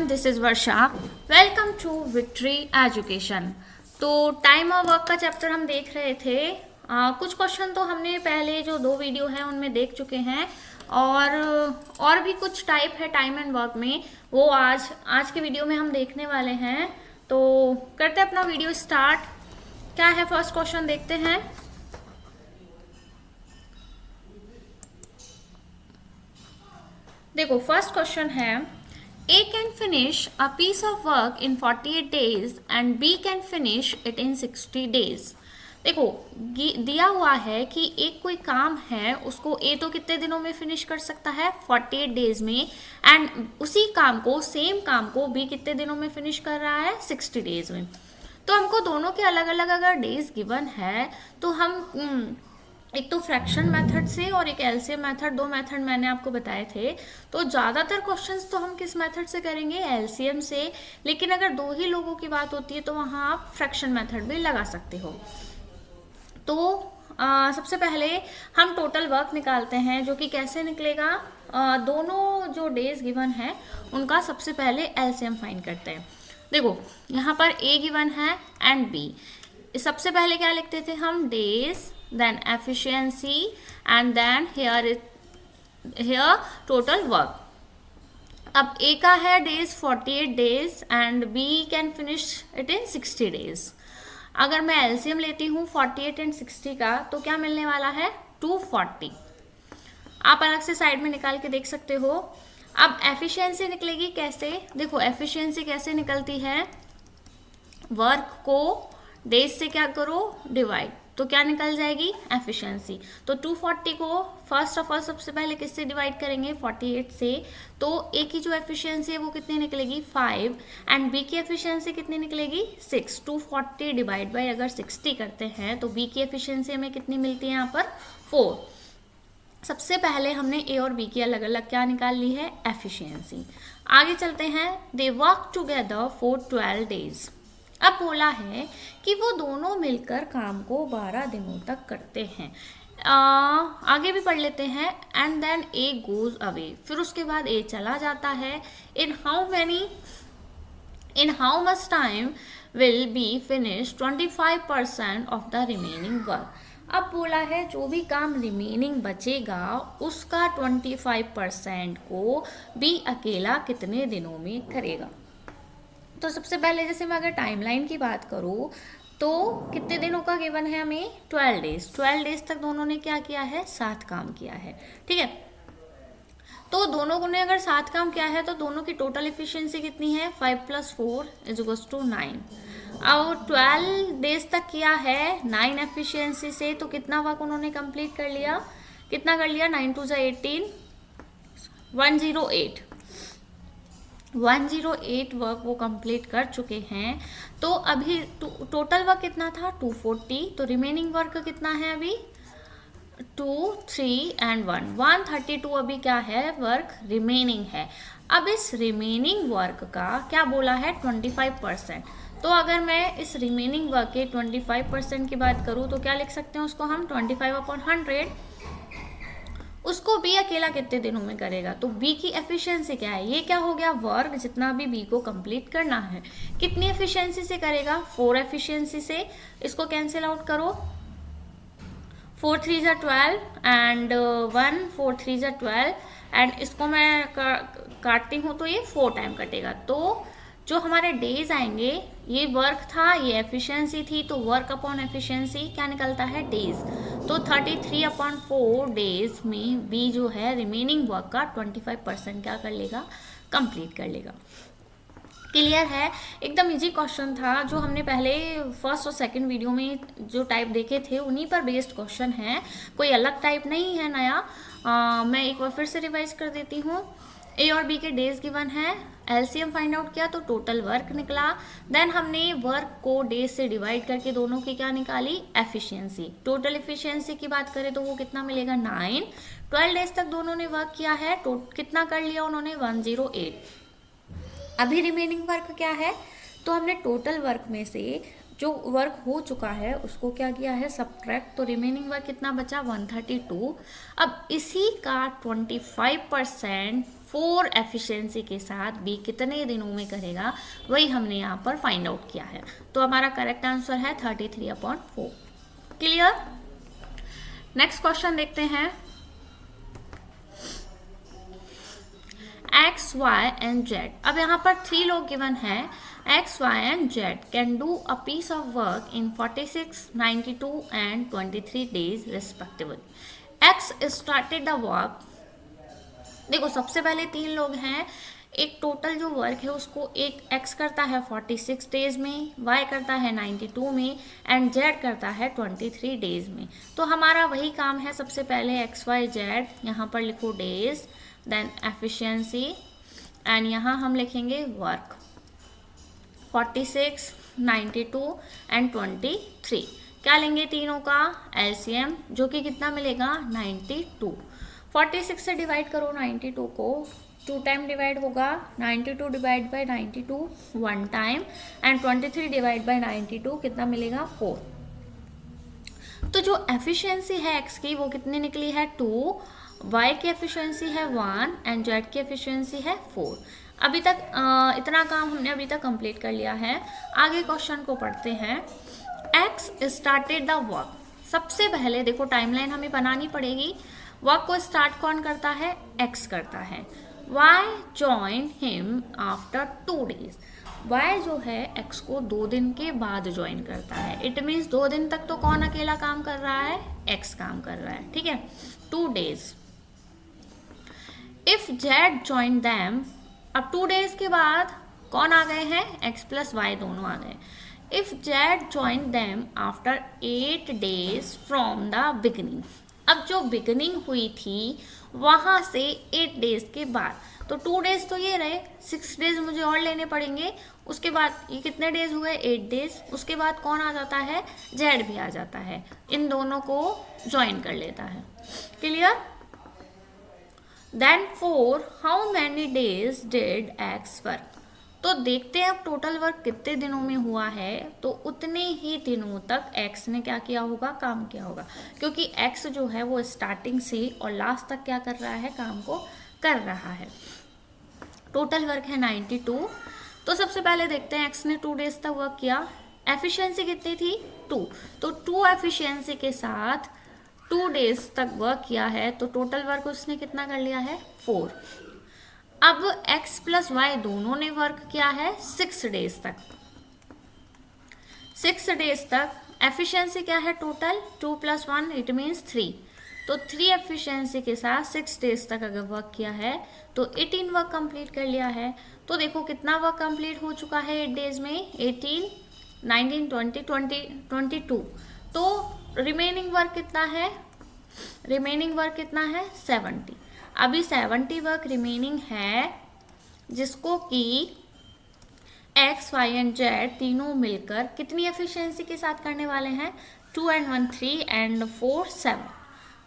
This is Varsha. Welcome to victory education. तो time of work का chapter हम देख रहे थे। कुछ क्वेश्चन तो हमने पहले जो 2 वीडियो हैं उनमें देख चुके हैं और भी कुछ टाइप है टाइम एंड वर्क में, वो आज के वीडियो में हम देखने वाले हैं। तो करते हैं अपना वीडियो स्टार्ट। क्या है फर्स्ट क्वेश्चन, देखते हैं। देखो फर्स्ट क्वेश्चन है, A can finish a piece of work in 48 days and B can finish it in 60 days। देखो दिया हुआ है कि एक कोई काम है उसको A तो कितने दिनों में फिनिश कर सकता है 48 डेज में, एंड उसी काम को सेम काम को B कितने दिनों में फिनिश कर रहा है 60 डेज में। तो हमको दोनों के अलग अलग अगर डेज गिवन है तो हम एक तो फ्रैक्शन मेथड से और एक एलसीएम मेथड, 2 मेथड मैंने आपको बताए थे। तो ज़्यादातर क्वेश्चंस तो हम किस मेथड से करेंगे, एलसीएम से। लेकिन अगर 2 ही लोगों की बात होती है तो वहाँ आप फ्रैक्शन मेथड भी लगा सकते हो। तो सबसे पहले हम टोटल वर्क निकालते हैं, जो कि कैसे निकलेगा। दोनों जो डेज गिवन है उनका सबसे पहले एलसीएम फाइंड करते हैं। देखो यहाँ पर ए गिवन है एंड बी। सबसे पहले क्या लिखते थे हम, days, then efficiency, and then here total work। अब A का है days 48 days and B can finish it in 60 days। अगर मैं LCM लेती हूँ 48 and 60 का तो क्या मिलने वाला है 240। आप अलग से साइड में निकाल के देख सकते हो। अब एफिशिएंसी निकलेगी कैसे, देखो एफिशिएंसी कैसे निकलती है, वर्क को डेज से क्या करो डिवाइड, तो क्या निकल जाएगी एफिशिएंसी। तो 240 को फर्स्ट ऑफ ऑल सबसे पहले किससे डिवाइड करेंगे 48 से। तो ए की जो एफिशिएंसी है वो कितनी निकलेगी 5 एंड बी की एफिशिएंसी कितनी निकलेगी 6। 240 डिवाइड बाय अगर 60 करते हैं तो बी की एफिशिएंसी हमें कितनी मिलती है यहाँ पर 4। सबसे पहले हमने ए और बी की अलग अलग क्या निकाल ली है एफिशिएंसी। आगे चलते हैं, they work together for 12 days. अब बोला है कि वो दोनों मिलकर काम को 12 दिनों तक करते हैं। आगे भी पढ़ लेते हैं, and then A goes away, फिर उसके बाद ए चला जाता है। In how much time will be finish 25% of the remaining work. अब बोला है जो भी काम रिमेनिंग बचेगा उसका 25% को बी अकेला कितने दिनों में करेगा। तो सबसे पहले जैसे मैं अगर टाइमलाइन की बात करूँ तो कितने दिनों का गिवन है हमें 12 डेज। 12 डेज तक दोनों ने क्या किया है 7 काम किया है, ठीक है। तो दोनों ने अगर 7 काम किया है तो दोनों की टोटल एफिशिएंसी कितनी है 5 + 4 = 9। अब 12 डेज तक किया है 9 एफिशिएंसी से, तो कितना वर्क उन्होंने कंप्लीट कर लिया, कितना कर लिया 9 × 2 = 18, 108 वर्क वो कंप्लीट कर चुके हैं। तो अभी टोटल वर्क कितना था 240, तो रिमेनिंग वर्क कितना है अभी 2, 3 and 1, 132 अभी क्या है वर्क रिमेनिंग है। अब इस रिमेनिंग वर्क का क्या बोला है 25%। तो अगर मैं इस रिमेनिंग वर्क के 25% की बात करूँ तो क्या लिख सकते हैं उसको हम 25/100। उसको बी अकेला कितने दिनों में करेगा, तो बी की एफिशिएंसी क्या है, ये क्या हो गया वर्क जितना भी बी को कंप्लीट करना है कितनी एफिशिएंसी से करेगा 4 एफिशिएंसी से। इसको कैंसिल आउट करो, 4 × 3 = 12 एंड 1 4 × 3 = 12 एंड इसको मैं काटती हूँ तो ये 4 टाइम कटेगा। तो जो हमारे डेज आएंगे, ये वर्क था ये एफिशिएंसी थी, तो वर्क अपॉन एफिशिएंसी क्या निकलता है डेज। तो 33/4 डेज में बी जो है रिमेनिंग वर्क का 25% क्या कर लेगा कंप्लीट कर लेगा। क्लियर है, एकदम इजी क्वेश्चन था। जो हमने पहले फर्स्ट और सेकंड वीडियो में जो टाइप देखे थे उन्हीं पर बेस्ड क्वेश्चन है, कोई अलग टाइप नहीं है नया। मैं एक बार फिर से रिवाइज कर देती हूँ। ए और बी के डेज गिवन है, एलसीएम फाइंड आउट किया तो टोटल वर्क निकला। देन हमने वर्क को डेज से डिवाइड करके दोनों की क्या निकाली एफिशिएंसी। टोटल एफिशिएंसी की बात करें तो वो कितना मिलेगा 9। 12 डेज तक दोनों ने वर्क किया है, कितना कर लिया उन्होंने 108। अभी रिमेनिंग वर्क क्या है, तो हमने टोटल वर्क में से जो वर्क हो चुका है उसको क्या किया है सब्ट्रैक्ट, तो रिमेनिंग वर्क कितना बचा 132। अब इसी का 25% 4 एफिशिएंसी के साथ बी कितने दिनों में करेगा, वही हमने यहाँ पर फाइंड आउट किया है। तो हमारा करेक्ट आंसर है 33/4। क्लियर। नेक्स्ट क्वेश्चन देखते हैं। X, Y and Z। अब यहाँ पर 3 लोग गिवन है। X, Y and Z can do a piece of work in 46, 92 and 23 days respectively. X started the work। देखो सबसे पहले 3 लोग हैं, एक टोटल जो वर्क है उसको एक X करता है 46 डेज में, Y करता है 92 में एंड Z करता है 23 डेज में। तो हमारा वही काम है, सबसे पहले X, Y, Z, यहाँ पर लिखो डेज, देन एफिशिएंसी एंड यहाँ हम लिखेंगे वर्क 46, 92 एंड 23। क्या लेंगे तीनों का एलसीएम, जो कि कितना मिलेगा 92। 46 से डिवाइड करो 92 को, 2 टाइम डिवाइड होगा, 92 divide by 92 1 time and 23 divide by 92 कितना मिलेगा 4। तो जो एफिशिएंसी है एक्स की वो कितनी निकली है 2, y की एफिशिएंसी है 1 एंड z की एफिशिएंसी है 4। अभी तक इतना काम हमने अभी तक कंप्लीट कर लिया है। आगे क्वेश्चन को पढ़ते हैं। x started the work. सबसे पहले देखो टाइमलाइन हमें बनानी पड़ेगी। वर्क को स्टार्ट कौन करता है, x करता है। y join him after 2 days. y जो है x को 2 दिन के बाद ज्वाइन करता है। इट मीन्स 2 दिन तक तो कौन अकेला काम कर रहा है, x काम कर रहा है, ठीक है। 2 days. If Z join them, अब 2 डेज के बाद कौन आ गए हैं, x प्लस वाई दोनों आ गए। If Z join them after 8 days from the beginning, अब जो बिगिनिंग हुई थी वहां से 8 डेज के बाद, तो 2 डेज तो ये रहे, 6 डेज मुझे और लेने पड़ेंगे। उसके बाद ये कितने डेज हुए 8 डेज। उसके बाद कौन आ जाता है, Z भी आ जाता है, इन दोनों को ज्वाइन कर लेता है। Clear. Then for how many days did X work? तो देखते हैं अब टोटल वर्क कितने दिनों में हुआ है, तो उतने ही दिनों तक X ने क्या किया होगा, काम किया होगा, क्योंकि X जो है वो स्टार्टिंग से और लास्ट तक क्या कर रहा है, काम को कर रहा है। टोटल वर्क है 92। तो सबसे पहले देखते हैं X ने 2 डेज तक वर्क किया। एफिशिएंसी कितनी थी 2, तो 2 एफिशिएंसी के साथ 2 डेज तक वर्क किया है, तो टोटल वर्क उसने कितना कर लिया है 4। अब x प्लस वाई दोनों ने वर्क किया है 6 डेज तक। 6 डेज तक एफिशिएंसी क्या है टोटल 2 + 1 इट मीन्स 3। तो 3 एफिशिएंसी के साथ 6 डेज तक अगर वर्क किया है तो 18 वर्क कंप्लीट कर लिया है। तो देखो कितना वर्क कंप्लीट हो चुका है 8 डेज में, 18, 19, 20, 22। तो रिमेनिंग वर्क कितना है, रिमेनिंग वर्क कितना है 70। अभी 70 वर्क रिमेनिंग है, जिसको कि x, y एंड z तीनों मिलकर कितनी एफिशिएंसी के साथ करने वाले हैं, 2 and 1 3 and 4 7।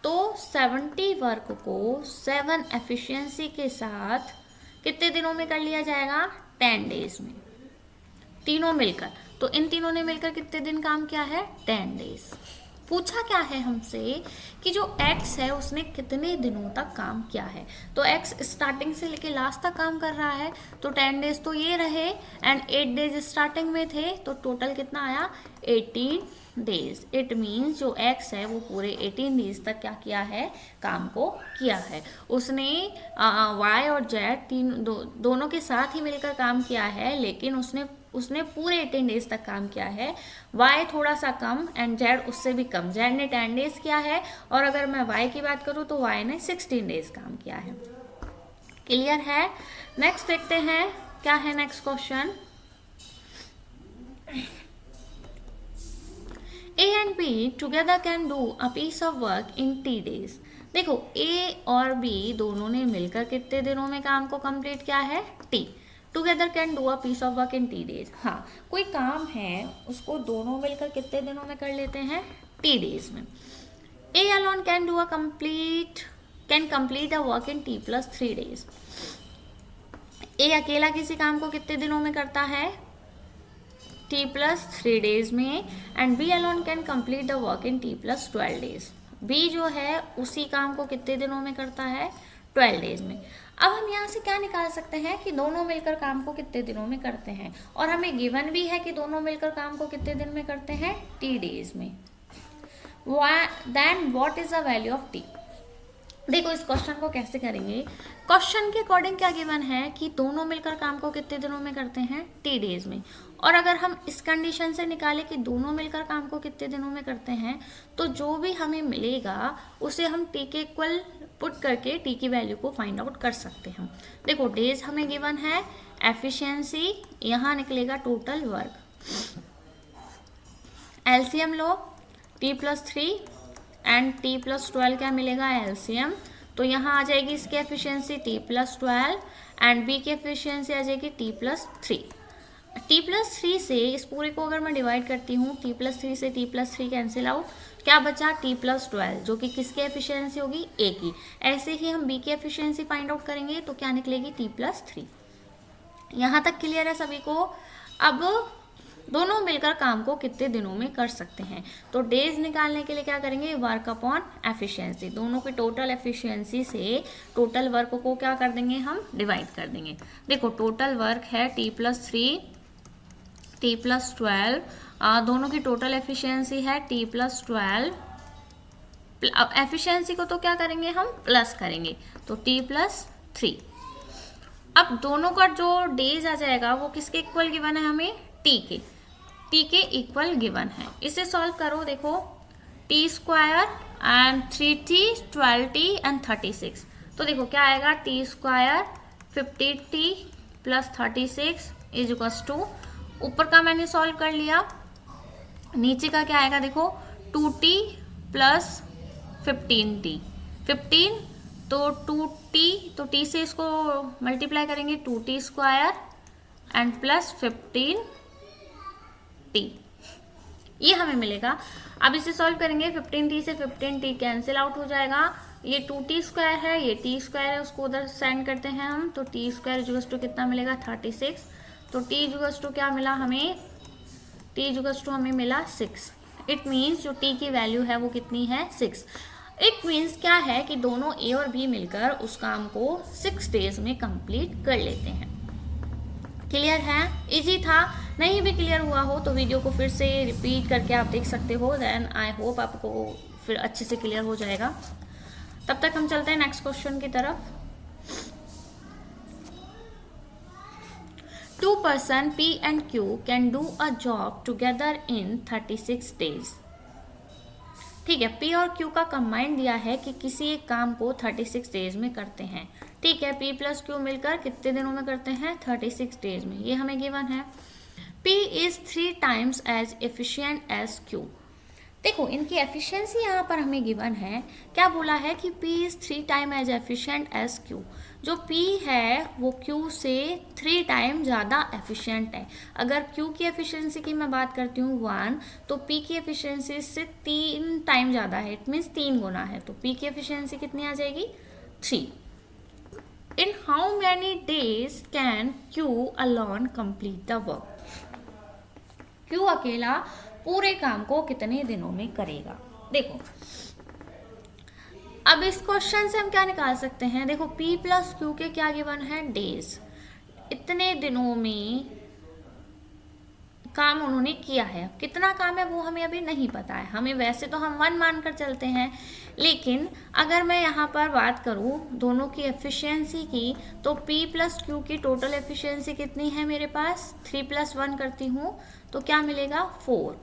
तो 70 वर्क को 7 एफिशिएंसी के साथ कितने दिनों में कर लिया जाएगा, 10 डेज में, तीनों मिलकर। तो इन तीनों ने मिलकर कितने दिन काम किया है, 10 डेज। पूछा क्या है हमसे कि जो x है उसने कितने दिनों तक काम किया है। तो x स्टार्टिंग से लेके लास्ट तक काम कर रहा है, तो 10 डेज तो ये रहे एंड 8 डेज स्टार्टिंग में थे, तो टोटल कितना आया 18 डेज। इट मीन्स जो x है वो पूरे 18 डेज तक क्या किया है, काम को किया है। उसने y और z दोनों के साथ ही मिलकर काम किया है, लेकिन उसने पूरे 18 डेज तक काम किया है। y थोड़ा सा कम एंड z उससे भी कम। z ने 10 डेज किया है और अगर मैं y की बात करूँ तो y ने 16 डेज काम किया है। क्लियर है। नेक्स्ट देखते हैं क्या है next question. A and B together can do a piece of work in T days। देखो A और B दोनों ने मिलकर कितने दिनों में काम को कंप्लीट किया है, T। Together can do a piece of work in T days. हाँ, कोई काम है उसको दोनों मिलकर कितने दिनों में कर लेते हैं, T डेज में। A alone can do a complete a work in T + 3 days। A अकेला किसी काम को कितने दिनों में करता है, T + 3 डेज में। And B alone can complete the work in T + 12 days। B जो है उसी काम को कितने दिनों में करता है, 12 डेज में। अब हम यहाँ से क्या निकाल सकते हैं कि दोनों मिलकर काम को कितने दिनों में करते हैं, और हमें गिवन भी है कि दोनों मिलकर काम को कितने दिन में करते हैं, t डेज में। Then what is the value of t। देखो इस क्वेश्चन को कैसे करेंगे, क्वेश्चन के अकॉर्डिंग क्या गिवन है कि दोनों मिलकर काम को कितने दिनों में करते हैं, t डेज में। और अगर हम इस कंडीशन से निकालें कि दोनों मिलकर काम को कितने दिनों में करते हैं, तो जो भी हमें मिलेगा उसे हम t के इक्वल पुट करके t की वैल्यू को फाइंड आउट कर सकते हैं। देखो डेज हमें गिवन है, एफिशिएंसी, यहाँ निकलेगा total work, LCM low t+3 and t+12 क्या मिलेगा, एलसीएम। तो यहाँ आ जाएगी इसकी एफिशिएंसी t+12 एंड b की एफिशिएंसी आ जाएगी t+3। t+3 से इस पूरे को अगर मैं डिवाइड करती हूँ, t+3 से t+3 कैंसिल आउट, क्या बचा t+12 जो कि किसकी एफिशिएंसी होगी, a की। ऐसे ही हम b की एफिशिएंसी फाइंड आउट करेंगे तो क्या निकलेगी, t+3। यहाँ तक क्लियर है सभी को। अब दोनों मिलकर काम को कितने दिनों में कर सकते हैं, तो डेज निकालने के लिए क्या करेंगे, वर्क अपॉन एफिशिएंसी, दोनों की टोटल एफिशिएंसी से टोटल वर्क को क्या कर देंगे, हम डिवाइड कर देंगे। देखो टोटल वर्क है t+3 t+12, दोनों की टोटल एफिशिएंसी है t+12। अब एफिशिएंसी को तो क्या करेंगे, हम प्लस करेंगे, तो t+3। अब दोनों का जो डेज आ जाएगा वो किसके इक्वल गिवन है, हमें t के इक्वल गिवन है। इसे सॉल्व करो, देखो t² and 3t 12t and 36, तो देखो क्या आएगा, t² 50t + 36 = ऊपर का मैंने सॉल्व कर लिया, नीचे का क्या आएगा, देखो 2t + 15t, 15 तो 2t, तो t से इसको मल्टीप्लाई करेंगे, 2t² एंड प्लस 15t, ये हमें मिलेगा। अब इसे सॉल्व करेंगे, 15t से 15t कैंसिल आउट हो जाएगा, ये 2t² है, ये t² है, उसको उधर सेंड करते हैं हम, तो t² कितना मिलेगा, 36। तो t क्या मिला हमें, t हमें मिला 6। इट मीन्स जो t की वैल्यू है वो कितनी है, 6। इट मीन्स क्या है कि दोनों a और b मिलकर उस काम को 6 डेज में कंप्लीट कर लेते हैं। क्लियर है, इजी था। नहीं भी क्लियर हुआ हो तो वीडियो को फिर से रिपीट करके आप देख सकते हो, देन आई होप आपको फिर अच्छे से क्लियर हो जाएगा। तब तक हम चलते हैं नेक्स्ट क्वेश्चन की तरफ। 2 person P and Q can do a job together in 36 days। ठीक है, P और Q का कंबाइन दिया है कि किसी एक काम को 36 डेज में करते हैं। ठीक है, P + Q मिलकर कितने दिनों में करते हैं, 36 डेज में, ये हमें गिवन है। P is 3 times as efficient as Q। देखो इनकी एफिशिएंसी यहाँ पर हमें गिवन है, क्या बोला है कि P is 3 times as efficient as Q। जो P है वो Q से 3 टाइम ज़्यादा एफिशिएंट है। अगर Q की एफिशिएंसी की मैं बात करती हूँ 1, तो P की एफिशिएंसी से 3 टाइम ज़्यादा है, इट मीन्स 3 गुना है, तो P की एफिशिएंसी कितनी आ जाएगी, 3। In how many days can Q alone complete the work। Q अकेला पूरे काम को कितने दिनों में करेगा। देखो अब इस क्वेश्चन से हम क्या निकाल सकते हैं, देखो P + Q के क्या गिवन है, डेज, इतने दिनों में काम उन्होंने किया है। कितना काम है वो हमें अभी नहीं पता है, हमें वैसे तो हम 1 मानकर चलते हैं, लेकिन अगर मैं यहाँ पर बात करूँ दोनों की एफिशिएंसी की, तो P + Q की टोटल एफिशिएंसी कितनी है मेरे पास, 3 + 1 करती हूँ तो क्या मिलेगा, 4।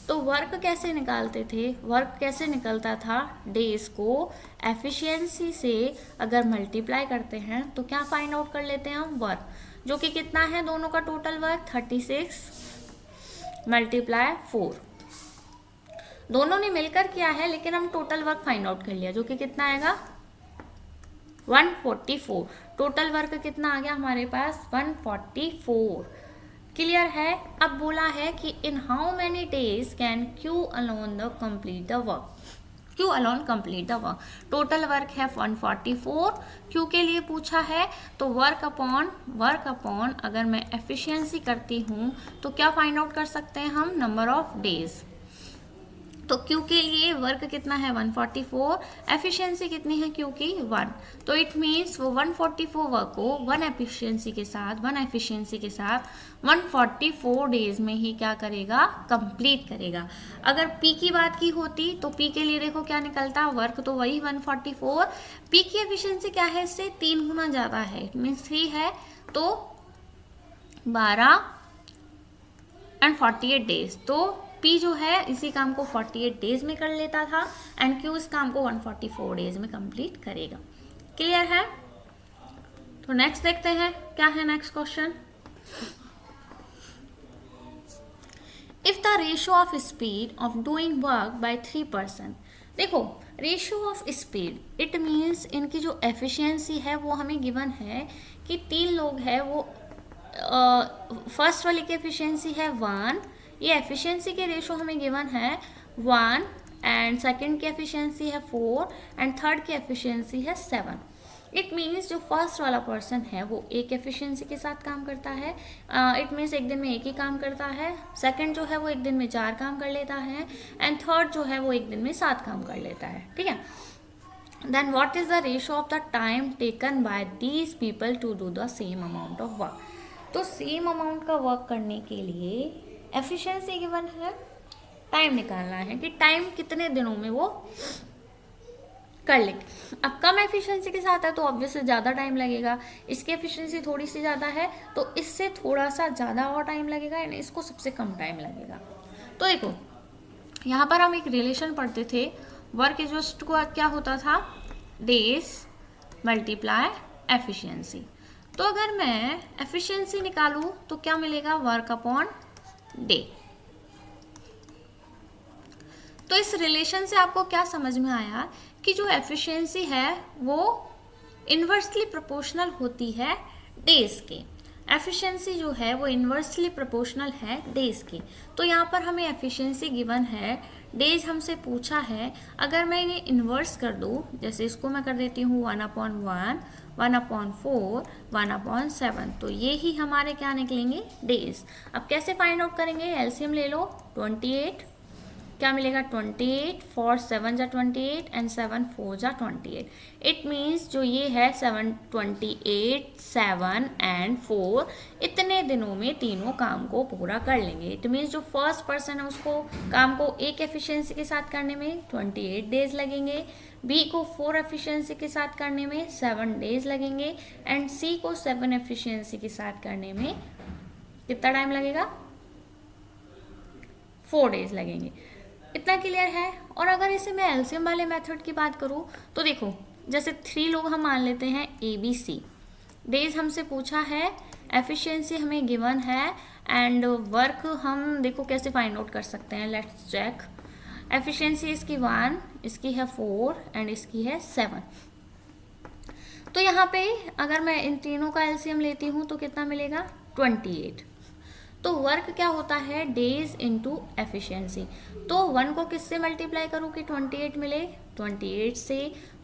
तो वर्क कैसे निकालते थे, वर्क कैसे निकलता था, डेज को एफिशिएंसी से अगर मल्टीप्लाई करते हैं तो क्या फाइंड आउट कर लेते हैं हम, वर्क, जो कि कितना है दोनों का टोटल वर्क, 36 × 4। दोनों ने मिलकर किया है लेकिन हम टोटल वर्क फाइंड आउट कर लिया, जो कि कितना आएगा, 144। टोटल वर्क कितना आ गया हमारे पास, 144। क्लियर है। अब बोला है कि in how many days can Q alone complete the work, Q alone complete the work. Total work है 144, Q के लिए पूछा है, तो वर्क अपॉन अगर मैं एफिशिएंसी करती हूँ तो क्या फाइंड आउट कर सकते हैं हम, नंबर ऑफ डेज। तो Q के लिए वर्क कितना है 144, एफिशिएंसी कितनी है Q की 1। तो इट मीन्स वो 144 वर्क को 1 एफिशिएंसी के साथ 144 डेज में ही क्या करेगा, कंप्लीट करेगा। अगर P की बात की होती तो P के लिए देखो क्या निकलता, वर्क तो वही 144, P की एफिशिएंसी क्या है, इससे 3 गुना ज़्यादा है, इट मीन्स 3 है, तो 12 एंड 48 डेज। तो P जो है इसी काम को 48 डेज में कर लेता था एंड Q इस काम को 144 डेज में कंप्लीट करेगा। क्लियर है? तो नेक्स्ट देखते हैं क्या है next question. If the ratio of speed of doing work by 3 person, देखो ratio of speed it means इनकी जो एफिशिएंसी है वो हमें गिवन है कि 3 लोग हैं, वो फर्स्ट वाली की एफिशिएंसी है 1, ये एफिशिएंसी के रेशो हमें गिवन है 1 एंड सेकंड की एफिशिएंसी है 4 एंड थर्ड की एफिशिएंसी है 7। इट मीन्स जो फर्स्ट वाला पर्सन है वो एक एफिशिएंसी के साथ काम करता है, इट मीन्स एक दिन में एक ही काम करता है, सेकंड जो है वो एक दिन में 4 काम कर लेता है एंड थर्ड जो है वो एक दिन में 7 काम कर लेता है। ठीक है, then what is the ratio of the time taken by these people to do the same amount of work. तो सेम अमाउंट का वर्क करने के लिए एफिशिएंसी गिवन है, टाइम निकालना है कि टाइम कितने दिनों में वो कर लेंगे। अब कम एफिशिएंसी के साथ है तो ऑब्वियसली ज़्यादा टाइम लगेगा, इसकी एफिशिएंसी थोड़ी सी ज़्यादा है तो इससे थोड़ा सा ज़्यादा और टाइम लगेगा एंड इसको सबसे कम टाइम लगेगा। तो देखो यहाँ पर हम एक रिलेशन पढ़ते थे, वर्क इज को क्या होता था, डेज मल्टीप्लाई एफिशिएंसी। तो अगर मैं एफिशिएंसी निकालूं तो क्या मिलेगा, वर्क अपॉन डे। तो इस रिलेशन से आपको क्या समझ में आया कि जो एफिशिएंसी है वो इन्वर्सली प्रोपोर्शनल होती है डेज के, एफिशिएंसी जो है वो इन्वर्सली प्रोपोर्शनल है डेज की। तो यहाँ पर हमें एफिशिएंसी गिवन है, डेज हमसे पूछा है, अगर मैं इन्हें इन्वर्स कर दूँ, जैसे इसको मैं कर देती हूँ 1/1, 1/4, 1/7, तो ये ही हमारे क्या निकलेंगे, डेज। अब कैसे फाइंड आउट करेंगे, एलसीएम ले लो, 28 क्या मिलेगा, 28, 4 7 जा 28 एंड 7 4 जा 28। इट मीन्स जो ये है 7 28 7 एंड 4 इतने दिनों में तीनों काम को पूरा कर लेंगे। इट मीन्स जो फर्स्ट पर्सन है उसको काम को एक एफिशिएंसी के साथ करने में 28 डेज लगेंगे, बी को 4 एफिशिएंसी के साथ करने में 7 डेज लगेंगे एंड सी को 7 एफिशिएंसी के साथ करने में कितना टाइम लगेगा, 4 डेज लगेंगे। इतना क्लियर है। और अगर इसे मैं एलसीएम वाले मेथड की बात करूँ तो देखो जैसे 3 लोग हम मान लेते हैं ए बी सी, डेज हमसे पूछा है, एफिशिएंसी हमें गिवन है एंड वर्क हम देखो कैसे फाइंड आउट कर सकते हैं, लेट्स चेक। एफिशिएंसी इसकी 1, इसकी है 4 एंड इसकी है 7। तो यहाँ पे अगर मैं इन तीनों का एलसीएम लेती हूँ तो कितना मिलेगा, 28। तो वर्क क्या होता है, डेज इनटू एफिशिएंसी। तो 1 को किससे मल्टीप्लाई करूँ कि 28 मिले, 28 से।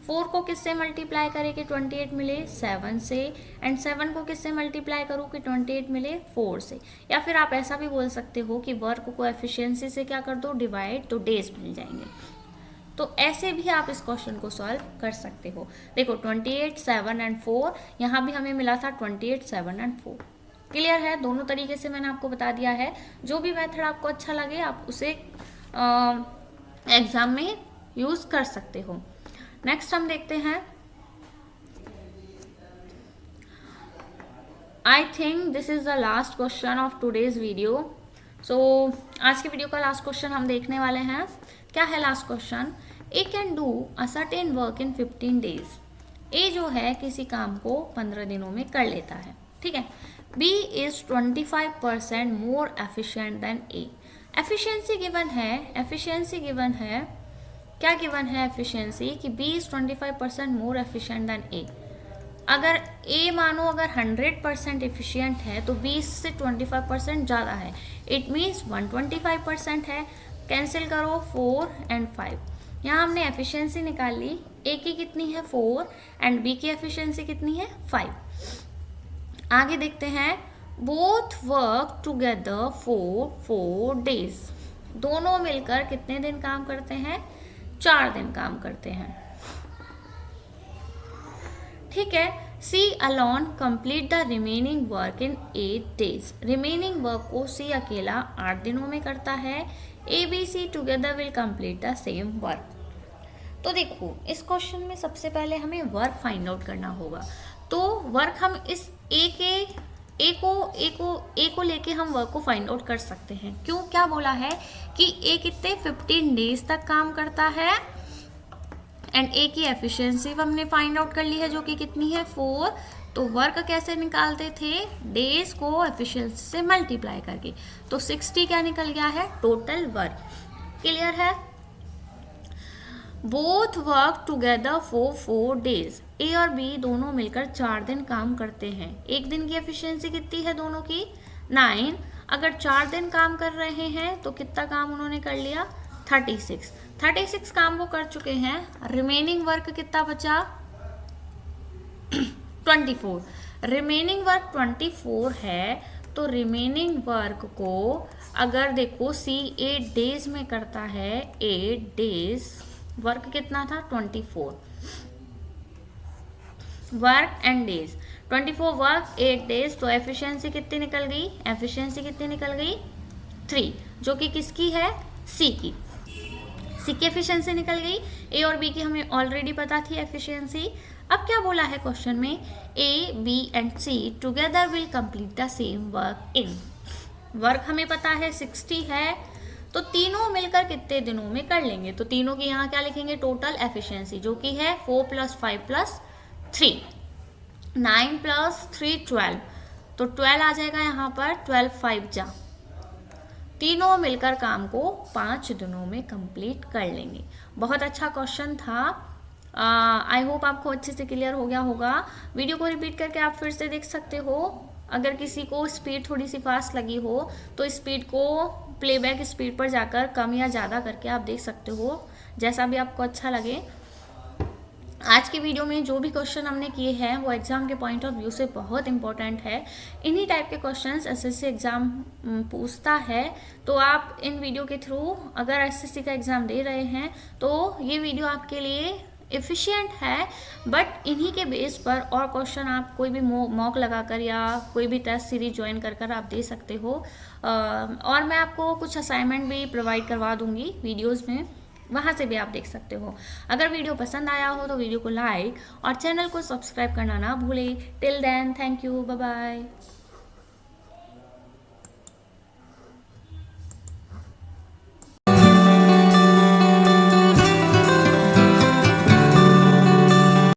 4 को किससे मल्टीप्लाई करें कि 28 मिले, 7 से। एंड 7 को किससे मल्टीप्लाई करूँ कि 28 मिले, 4 से। या फिर आप ऐसा भी बोल सकते हो कि वर्क को एफिशिएंसी से क्या कर दो, डिवाइड, तो डेज मिल जाएंगे। तो ऐसे भी आप इस क्वेश्चन को सॉल्व कर सकते हो। देखो 28 7 एंड 4, यहाँ भी हमें मिला था 28 7 एंड 4। क्लियर है, दोनों तरीके से मैंने आपको बता दिया है। जो भी मेथड आपको अच्छा लगे आप उसे एग्जाम में यूज कर सकते हो। नेक्स्ट हम देखते हैं, I think this is the last question of today's video. So आज के वीडियो का लास्ट क्वेश्चन हम देखने वाले हैं। क्या है last question, A can do a certain work in 15 days. A जो है किसी काम को 15 दिनों में कर लेता है, ठीक है। B is 25% more efficient than A. Efficiency given है, एफिशिएंसी गिवन है, क्या गिवन है एफिशिएंसी कि B is 25% more efficient than A। अगर A मानो अगर 100% एफिशिएंट है तो B इससे 25% ज़्यादा है, इट मीन्स 125% है। कैंसिल करो 4 एंड 5, यहाँ हमने एफिशिएंसी निकाल ली, A की कितनी है 4 एंड B की एफिशिएंसी कितनी है 5। आगे देखते हैं, both work together for 4 days. दोनों मिलकर कितने दिन काम करते हैं? 4 दिन काम करते हैं। ठीक है, C alone complete the remaining work in 8 days. Remaining work को सी अकेला 8 दिनों में करता है। A B C together will complete the same work. तो देखो, इस क्वेश्चन में सबसे पहले हमें वर्क फाइंड आउट करना होगा। तो वर्क हम इस ए को लेके हम वर्क को फाइंड आउट कर सकते हैं। क्यों? क्या बोला है कि ए कितने 15 डेज तक काम करता है एंड ए की एफिशिएंसी हमने फाइंड आउट कर ली है, जो कि कितनी है? 4। तो वर्क कैसे निकालते थे? डेज को एफिशिएंसी से मल्टीप्लाई करके। तो 60 क्या निकल गया है? Total work. क्लियर है? Both work together for 4 days. A और बी दोनों मिलकर 4 दिन काम करते हैं। एक दिन की एफिशिएंसी कितनी है दोनों की? 9। अगर 4 दिन काम कर रहे हैं तो कितना काम उन्होंने कर लिया? 36 काम वो कर चुके हैं। रिमेनिंग वर्क कितना बचा? 24। रिमेनिंग वर्क 24 है। तो रिमेनिंग वर्क को अगर देखो सी 8 डेज में करता है, 8 डेज वर्क कितना था? 24 work and days, 24 work 8 days. तो एफिशिएंसी कितनी निकल गई? एफिशिएंसी कितनी निकल गई? 3, जो कि किसकी है? सी की। सी की एफिशिएंसी निकल गई। ए और बी की हमें ऑलरेडी पता थी एफिशिएंसी। अब क्या बोला है क्वेश्चन में? A B and C together will complete the same work in. Work हमें पता है 60 है, तो तीनों मिलकर कितने दिनों में कर लेंगे? तो तीनों की यहाँ क्या लिखेंगे? टोटल एफिशिएंसी, जो कि है 4 + 5 + 3, 9 + 3 12। तो 12 आ जाएगा यहाँ पर। 12 5 जा, तीनों मिलकर काम को 5 दिनों में कंप्लीट कर लेंगे। बहुत अच्छा क्वेश्चन था। आई होप आपको अच्छे से क्लियर हो गया होगा। वीडियो को रिपीट करके आप फिर से देख सकते हो। अगर किसी को स्पीड थोड़ी सी फास्ट लगी हो तो स्पीड को प्लेबैक स्पीड पर जाकर कम या ज़्यादा करके आप देख सकते हो, जैसा भी आपको अच्छा लगे। आज की वीडियो में जो भी क्वेश्चन हमने किए हैं वो एग्जाम के पॉइंट ऑफ व्यू से बहुत इंपॉर्टेंट है। इन्हीं टाइप के क्वेश्चंस एसएससी एग्जाम पूछता है। तो आप इन वीडियो के थ्रू अगर एसएससी का एग्जाम दे रहे हैं तो ये वीडियो आपके लिए एफिशिएंट है। बट इन्हीं के बेस पर और क्वेश्चन आप कोई भी मॉक लगाकर या कोई भी टेस्ट सीरीज ज्वाइन कर आप दे सकते हो। और मैं आपको कुछ असाइनमेंट भी प्रोवाइड करवा दूंगी वीडियोज़ में, वहाँ से भी आप देख सकते हो। अगर वीडियो पसंद आया हो तो वीडियो को लाइक और चैनल को सब्सक्राइब करना ना भूलें। Till then, thank you, bye bye.